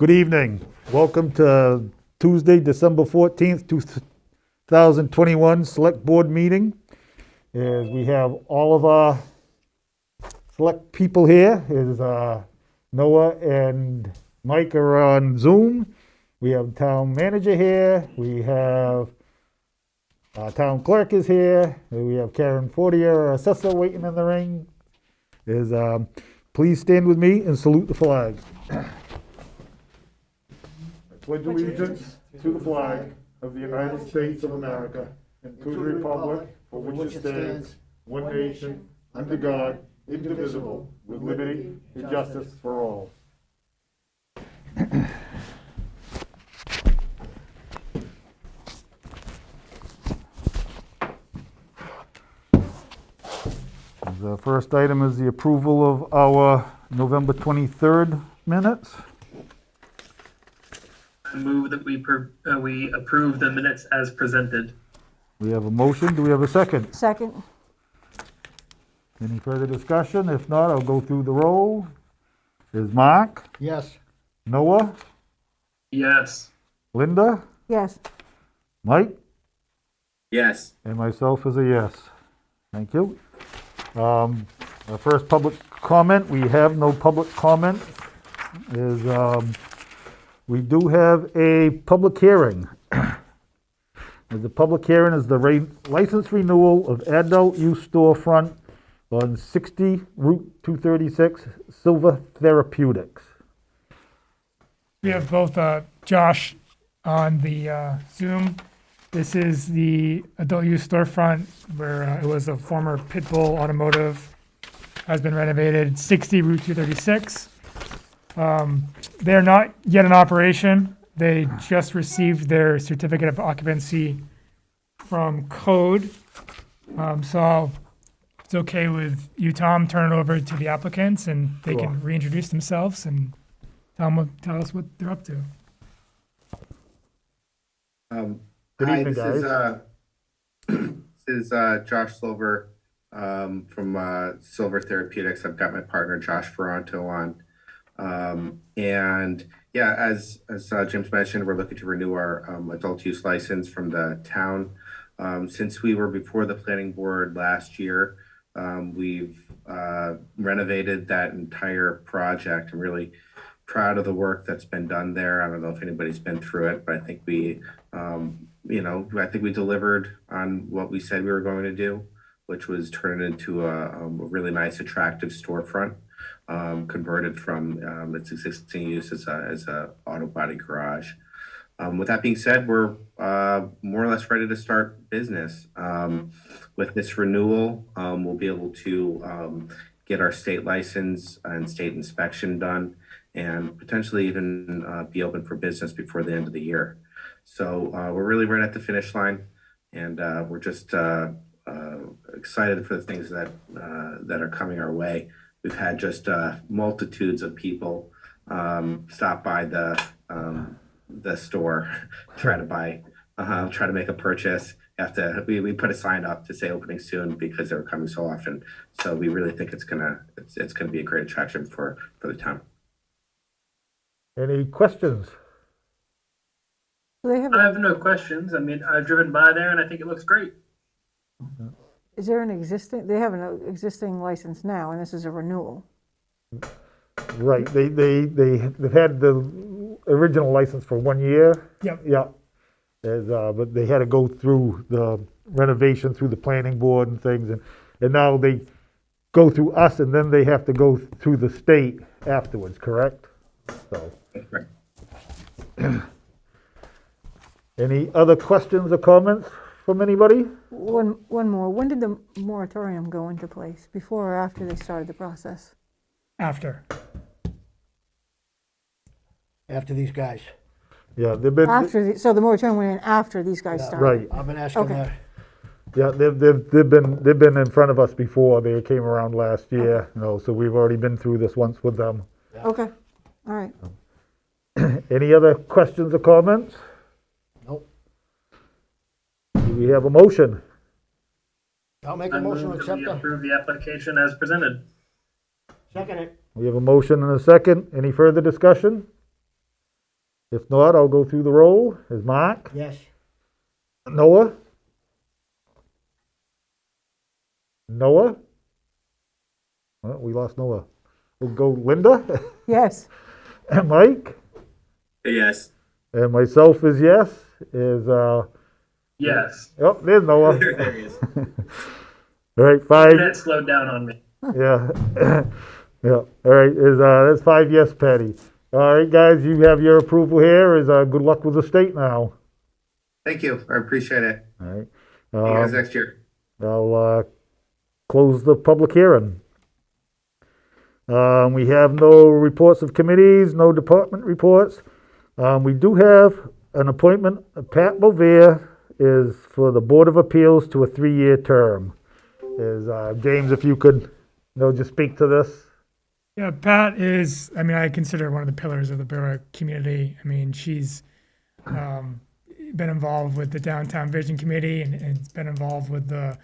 Good evening. Welcome to Tuesday, December 14th, 2021 Select Board Meeting. As we have all of our select people here, is Noah and Mike are on Zoom. We have town manager here. We have our town clerk is here. We have Karen Fortier, our assessor, waiting in the ring. Please stand with me and salute the flag. Pledge allegiance to the flag of the United States of America and to the republic for which it stands, one nation, under God, indivisible, with liberty and justice for all. The first item is the approval of our November 23rd minutes. I move that we approve the minutes as presented. We have a motion. Do we have a second? Second. Any further discussion? If not, I'll go through the roll. Is Mark? Yes. Noah? Yes. Linda? Yes. Mike? Yes. And myself is a yes. Thank you. Our first public comment, we have no public comment, is we do have a public hearing. The public hearing is the license renewal of adult use storefront on 60 Route 236, Silver Therapeutics. We have both Josh on the Zoom. This is the adult use storefront where it was a former Pitbull Automotive, has been renovated, 60 Route 236. They're not yet in operation. They just received their certificate of occupancy from code. So it's okay with you, Tom, turn it over to the applicants and they Sure. can reintroduce themselves and tell us what they're up to. Good Hi, evening, this is Josh Silver from Silver Therapeutics. I've got my partner Josh Ferranto on. And yeah, as Jim's mentioned, we're looking to renew our adult use license from the town. Since we were before the planning board last year, we've renovated that entire project. I'm really proud of the work that's been done there. I don't know if anybody's been through it, but I think we delivered on what we said we were going to do, which was turn it into a really nice, attractive storefront, converted from its existing use as a auto body garage. With that being said, we're more or less ready to start business. With this renewal, we'll be able to get our state license and state inspection done, and potentially even be open for business before the end of the year. So we're really right at the finish line, and we're just excited for the things that are coming our way. We've had just multitudes of people stop by the store, try to make a purchase. We put a sign up to say opening soon because they were coming so often. So we really think it's gonna be a great attraction for the town. Any questions? Do they have, I have no questions. I mean, I've driven by there and I think it looks great. is there an existing, they have an existing license now, and this is a renewal? Right, they've had the original license for 1 year. Yep. Yeah. But they had to go through the renovation through the planning board and things, and now they go through us, and then they have to go through the state afterwards, correct? So, Right. any other questions or comments from anybody? One more. When did the moratorium go into place? Before or after they started the process? After. After these guys. Yeah, they've been, After, so the moratorium went in after these guys Yeah. started? right, I've been asking Okay. that. yeah, they've been in front of us before, they came around last year, so we've already been through this once with them. Okay, all right. Any other questions or comments? Nope. Do we have a motion? I'll make I a motion to move that accept we the, approve the application as presented. second it. We have a motion and a second. Any further discussion? If not, I'll go through the roll. Is Mark? Yes. Noah? Noah? Well, we lost Noah. We'll go Linda? Yes, And Mike? Yes. And myself is yes. Is, Yes. oh, there's Noah. There he is. All right, 5. Internet slowed down on me. Yeah. Yeah. All right. That's 5 yes, Patty. All right, guys, you have your approval here. Good luck with the state now. Thank you. I appreciate it. All right. See you guys Um, next year. I'll close the public hearing. We have no reports of committees, no department reports. We do have an appointment. Pat Bovier is for the Board of Appeals to a 3-year term. James, if you could, just speak to this. Yeah, Pat is, I mean, I consider her one of the pillars of the Berwick community. I mean, she's been involved with the Downtown Vision Committee and has been involved with the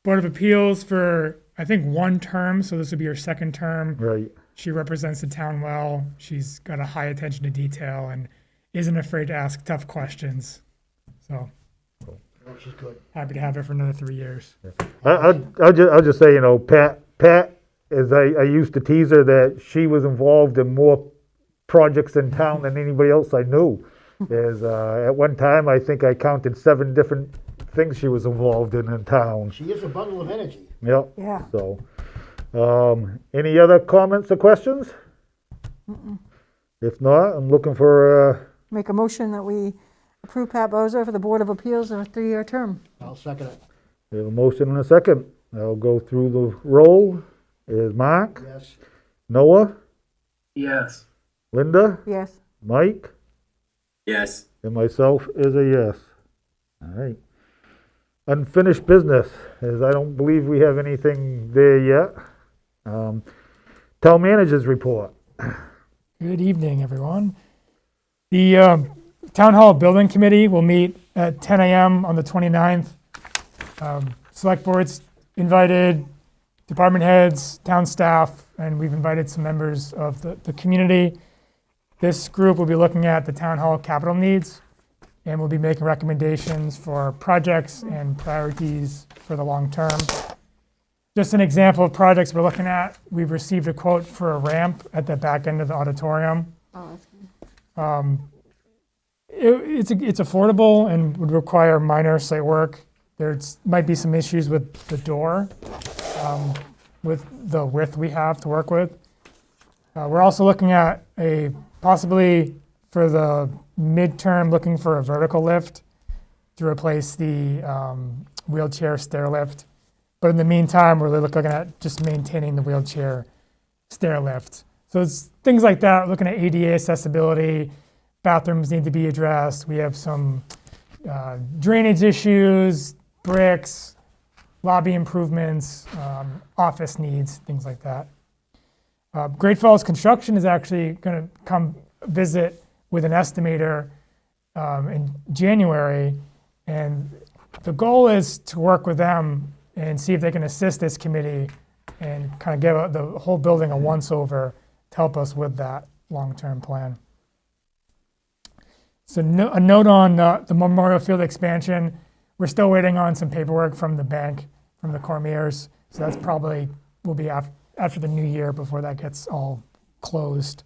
Board of Appeals for, I think, 1 term. So this would be her 2nd term. Right. She represents the town well. She's got a high attention to detail and isn't afraid to ask tough questions. So Oh, she's good. happy to have her for another 3 years. I'll just say, Pat, as I used to tease her that she was involved in more projects in town than anybody else I knew. At one time, I think I counted 7 different things she was involved in town. She is a bundle of energy. Yep. yeah. So, any other comments or questions? If not, I'm looking for, Make a motion that we approve Pat Bowser for the Board of Appeals of a 3-year term. I'll second it. we have a motion and a second. I'll go through the roll. Is Mark, Yes. Noah, Yes. Linda, Yes, Mike, Yes. and myself is a yes. All right. Unfinished business, as I don't believe we have anything there yet. Town managers report. Good evening, everyone. The Town Hall Building Committee will meet at 10 a.m. on the 29th. Select Board's invited, department heads, town staff, and we've invited some members of the community. This group will be looking at the Town Hall capital needs, and we'll be making recommendations for projects and priorities for the long term. Just an example of projects we're looking at, we've received a quote for a ramp at the back end of the auditorium. oh, that's good. It's affordable and would require minor site work. Might be some issues with the door, with the width we have to work with. We're also looking at possibly for the midterm, looking for a vertical lift to replace the wheelchair stair lift. But in the meantime, we're looking at just maintaining the wheelchair stair lift. So it's things like that, looking at ADA accessibility, bathrooms need to be addressed. We have some drainage issues, bricks, lobby improvements, office needs, things like that. Great Falls Construction is actually going to come visit with an estimator in January, and the goal is to work with them and see if they can assist this committee and kind of give the whole building a once-over to help us with that long-term plan. So a note on the Memorial Field expansion, we're still waiting on some paperwork from the bank, from the Cormiers, so that's probably will be after the new year before that gets all closed.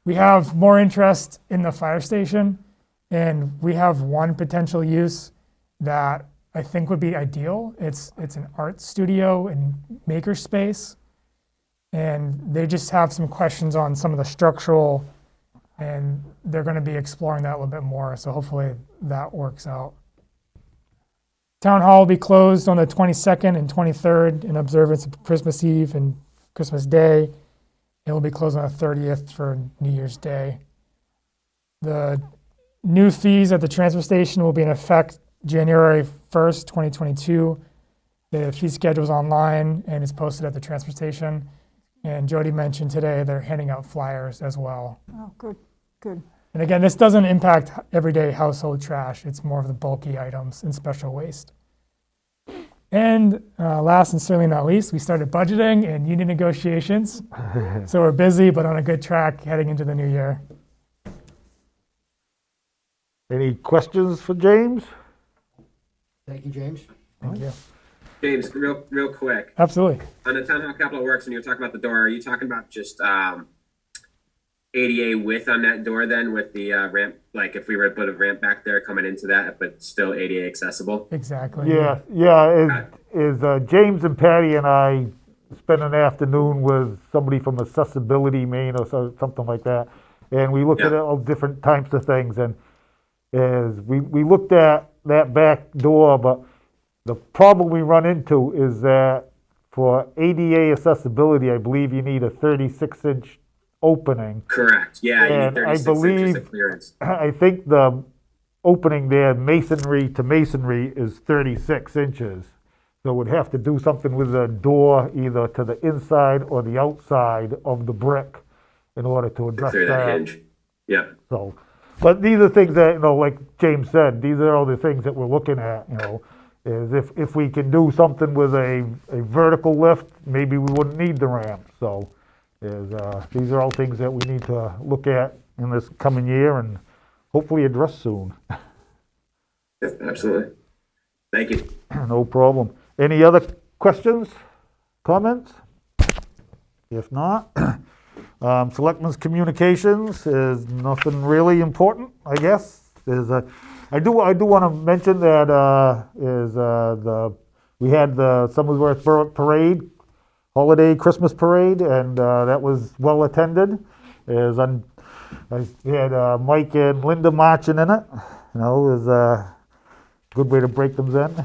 We have more interest in the fire station, and we have one potential use that I think would be ideal. It's an art studio and maker space, and they just have some questions on some of the structural, and they're going to be exploring that a little bit more, so hopefully that works out. Town Hall will be closed on the 22nd and 23rd in observance of Christmas Eve and Christmas Day. It will be closed on the 30th for New Year's Day. The new fees at the transfer station will be in effect January 1st, 2022. The fee schedule is online and is posted at the transfer station. And Jody mentioned today they're handing out flyers as well. Oh, good, good. And again, this doesn't impact everyday household trash. It's more of the bulky items and special waste. And last and certainly not least, we started budgeting and union negotiations. So we're busy, but on a good track heading into the new year. Any questions for James? Thank you, James. Thank you. James, real quick. Absolutely. On the Town Hall Capital Works, when you're talking about the door, are you talking about just ADA width on that door then with the ramp? Like if we were to put a ramp back there coming into that, but still ADA accessible? Exactly. Yeah, James and Patty and I spent an afternoon with somebody from Accessibility Maine or something like that. And we looked at Yeah. all different types of things, and we looked at that back door, but the problem we run into is that for ADA accessibility, I believe you need a 36-inch opening. Correct. Yeah, you And need I 36 inches believe- of clearance. I think the opening there, masonry to masonry, is 36 inches. So we'd have to do something with the door, either to the inside or the outside of the brick in order to address Clear that that. hinge. Yeah. So, but these are things that, like James said, these are all the things that we're looking at, is if we can do something with a vertical lift, maybe we wouldn't need the ramp. So these are all things that we need to look at in this coming year and hopefully address soon. Yeah, absolutely. Thank you. No problem. Any other questions, comments? If not, Selectmen's Communications is nothing really important, I guess. I do want to mention that we had the Somersworth Parade, holiday Christmas parade, and that was well attended. We had Mike and Linda marching in it. It was a good way to break them in.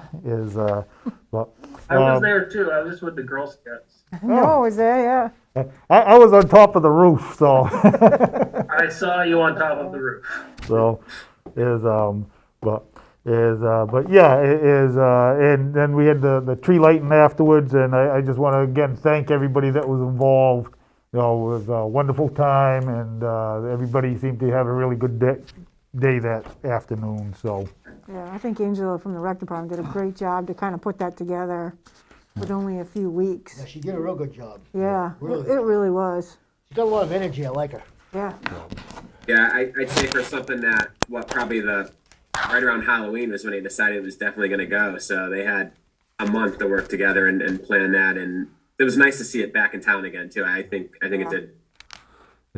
But I was there too. I was with the Girl Scouts. No, I was there, yeah. I was on top of the roof, so. I saw you on top of the roof. So, but yeah, and then we had the tree lighting afterwards, and I just want to again thank everybody that was involved. It was a wonderful time, and everybody seemed to have a really good day that afternoon, so. Yeah, I think Angela from the rec department did a great job to kind of put that together with only a few weeks. Yeah, she did a real good job. Yeah, Really. it really was. She's got a lot of energy. I like her. Yeah. Yeah, I'd say for something that, probably right around Halloween was when they decided it was definitely going to go. So they had a month to work together and plan that. And it was nice to see it back in town again, too. I think it did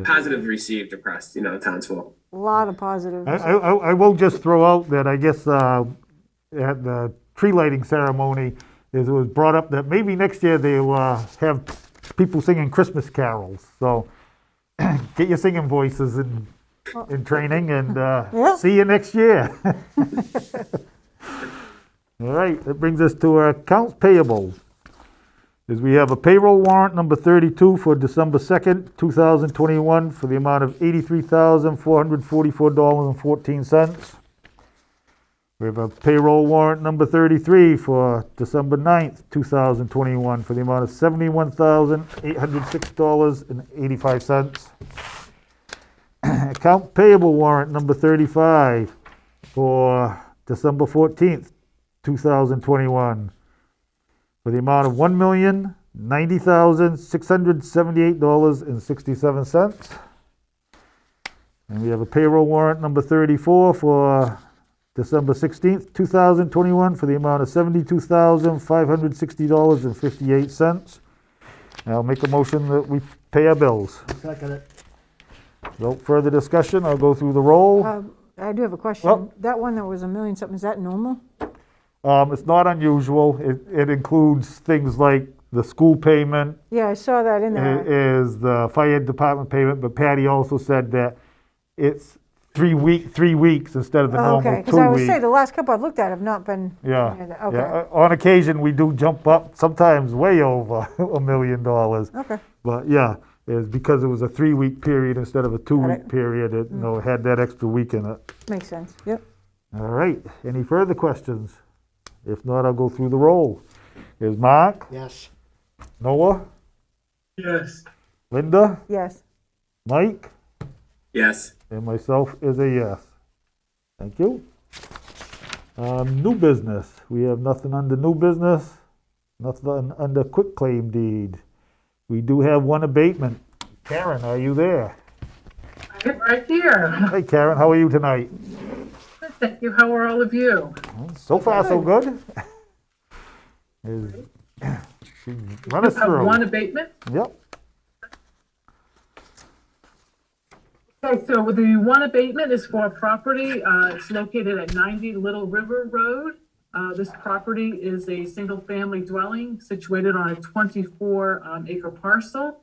positive received across, townsfolk. A lot of positive. I will just throw out that I guess at the tree lighting ceremony, it was brought up that maybe next year they'll have people singing Christmas carols. So get your singing voices in training, and Yeah. see you next year. All right, that brings us to our accounts payable. Is we have a payroll warrant number 32 for December 2nd, 2021 for the amount of $83,444.14. We have a payroll warrant number 33 for December 9th, 2021 for the amount of $71,806.85. Account payable warrant number 35 for December 14th, 2021 for the amount of $1,090,678.67. And we have a payroll warrant number 34 for December 16th, 2021 for the amount of $72,560.58. I'll make a motion that we pay our bills. Second it. No further discussion, I'll go through the roll. I do have a question. Well- That one that was a million something, is that normal? It's not unusual. It includes things like the school payment, Yeah, I saw that in there. is the fire department payment, but Patty also said that it's 3 weeks instead of the Oh, okay, normal because I 2 would weeks. say the last couple I've looked at have not been. Yeah, Okay. yeah. On occasion, we do jump up, sometimes way over $1 million. Okay, But yeah, it's because it was a 3-week period instead of a 2-week it. period. It, had that extra week in it. makes sense. Yep. All right, any further questions? If not, I'll go through the roll. Is Mark, Yes. Noah, Yes. Linda, Yes. Mike, Yes. and myself is a yes. Thank you. New business. We have nothing under new business, nothing under quitclaim deed. We do have one abatement. Karen, are you there? I'm right here. Hey Karen, how are you tonight? Thank you. How are all of you? So far, so good. Is, run You us have one through. abatement. Yep, Okay, so the one abatement is for a property. It's located at 90 Little River Road. This property is a single-family dwelling situated on a 24 acre parcel.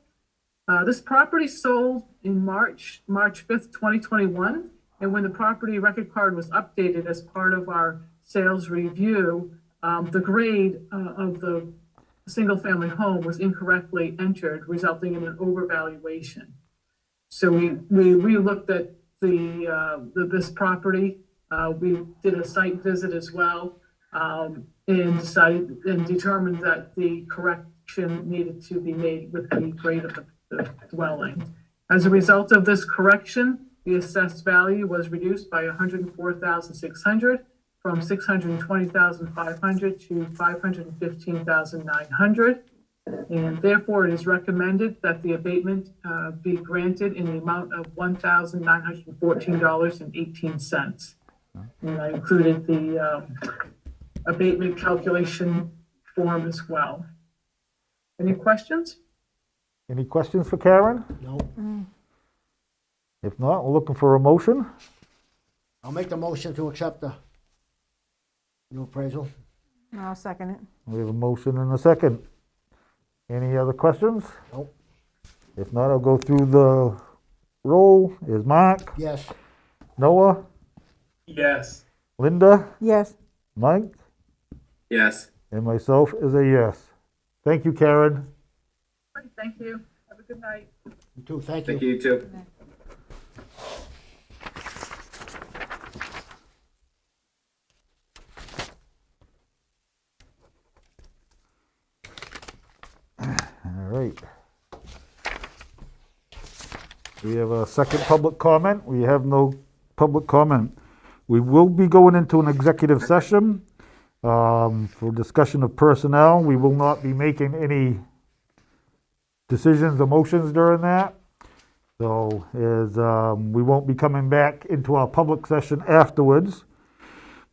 This property sold in March 5th, 2021. And when the property record card was updated as part of our sales review, the grade of the single-family home was incorrectly entered, resulting in an overvaluation. So we relooked at this property. We did a site visit as well, and determined that the correction needed to be made with the grade of the dwelling. As a result of this correction, the assessed value was reduced by 104,600 from 620,500 to 515,900. And therefore, it is recommended that the abatement be granted in the amount of $1,914.18. And I included the abatement calculation form as well. Any questions? any questions for Karen? No, If not, we're looking for a motion. I'll make the motion to accept the new appraisal. I'll second it. We have a motion and a second. Any other questions? Nope. If not, I'll go through the roll. Is Mark, Yes, Noah, Yes. Linda, Yes, Mike, Yes. and myself is a yes. Thank you, Karen. Thank you. Have a good night. you too, thank Thank you. you, you too. All right. We have a second public comment. We have no public comment. We will be going into an executive session for discussion of personnel. We will not be making any decisions or motions during that. So we won't be coming back into our public session afterwards.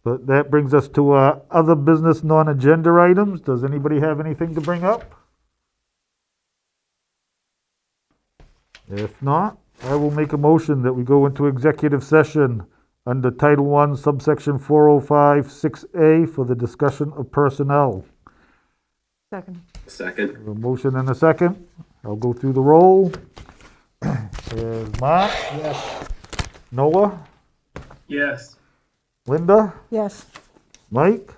But that brings us to other business non-agenda items. Does anybody have anything to bring up? If not, I will make a motion that we go into executive session under Title I, subsection 405-6A for the discussion of personnel. second. Second. A motion and a second. I'll go through the roll. There's Mark, Yes, Noah, Yes. Linda, Yes. Mike,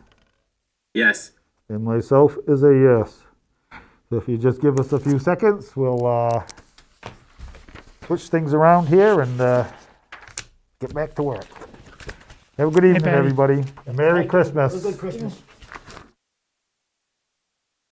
Yes. and myself is a yes. So if you just give us a few seconds, we'll switch things around here and get back to work. Have a good evening, Patty. everybody, and Merry Have a Christmas. good Christmas.